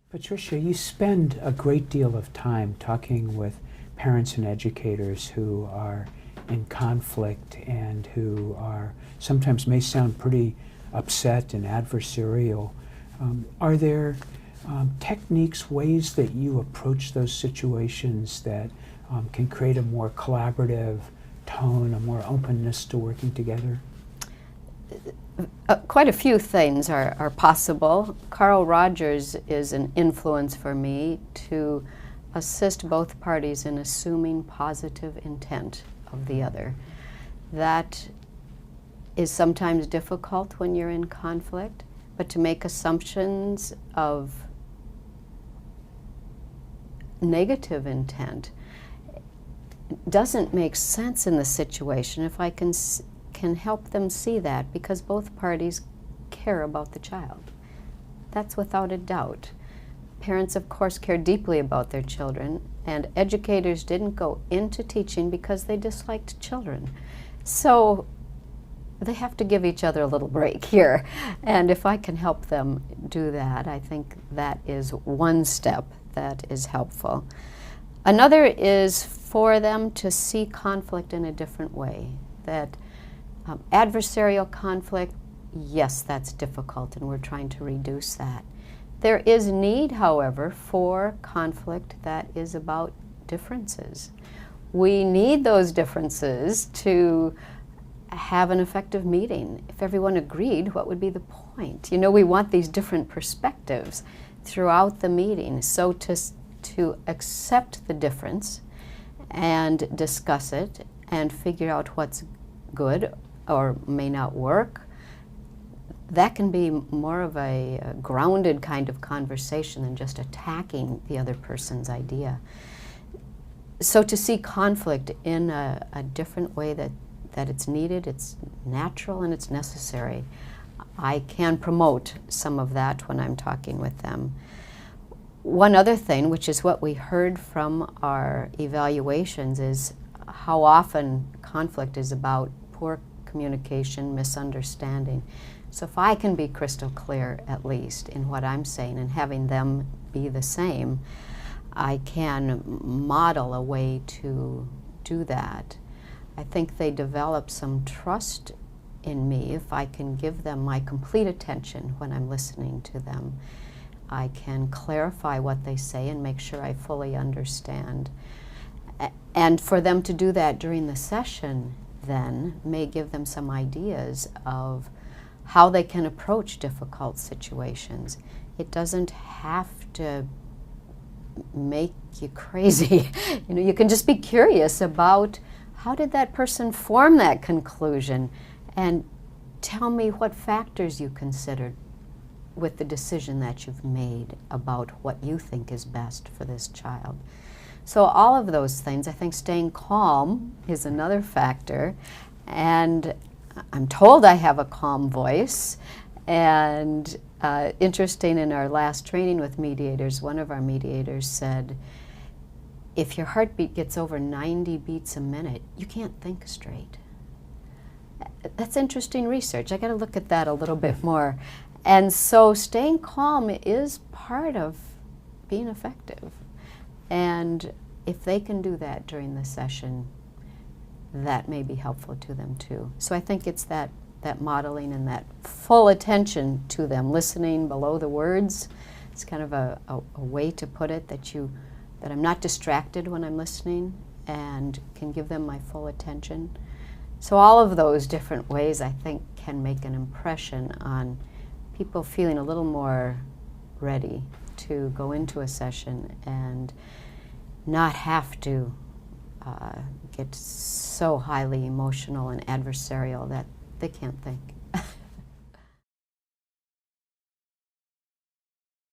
Patricia, you spend a great deal of time talking with parents and educators who are in conflict and who are sometimes may sound pretty upset and adversarial. Are there techniques, ways that you approach those situations that can create a more collaborative tone, a more openness to working together? Quite a few things are possible. Carl Rogers is an influence for me to assist both parties in assuming positive intent of the other. That is sometimes difficult when you're in conflict, but to make assumptions of negative intent doesn't make sense in the situation if I can help them see that, because both parties care about the child. That's without a doubt. Parents, of course, care deeply about their children, and educators didn't go into teaching because they disliked children. So they have to give each other a little break here. And if I can help them do that, I think that is one step that is helpful. Another is for them to see conflict in a different way. That adversarial conflict, yes, that's difficult, and we're trying to reduce that. There is need, however, for conflict that is about differences. We need those differences to have an effective meeting. If everyone agreed, what would be the point? You know, we want these different perspectives throughout the meeting. So to accept the difference and discuss it and figure out what's good or may not work, that can be more of a grounded kind of conversation than just attacking the other person's idea. So to see conflict in a different way that it's needed, it's natural, and it's necessary. I can promote some of that when I'm talking with them. One other thing, which is what we heard from our evaluations, is how often conflict is about poor communication, misunderstanding. So if I can be crystal clear, at least, in what I'm saying and having them be the same, I can model a way to do that. I think they develop some trust in me if I can give them my complete attention when I'm listening to them. I can clarify what they say and make sure I fully understand. And for them to do that during the session then may give them some ideas of how they can approach difficult situations. It doesn't have to make you crazy. You know, you can just be curious about how did that person form that conclusion, and tell me what factors you considered with the decision that you've made about what you think is best for this child. So all of those things, I think staying calm is another factor, and I'm told I have a calm voice. And interesting, in our last training with mediators, one of our mediators said, if your heartbeat gets over 90 beats a minute, you can't think straight. That's interesting research. I got to look at that a little bit more. And so staying calm is part of being effective. And if they can do that during the session, that may be helpful to them too. So I think it's that modeling and that full attention to them, listening below the words. It's kind of a way to put it, that I'm not distracted when I'm listening and can give them my full attention. So all of those different ways, I think, can make an impression on people feeling a little more ready to go into a session and not have to get so highly emotional and adversarial that they can't think.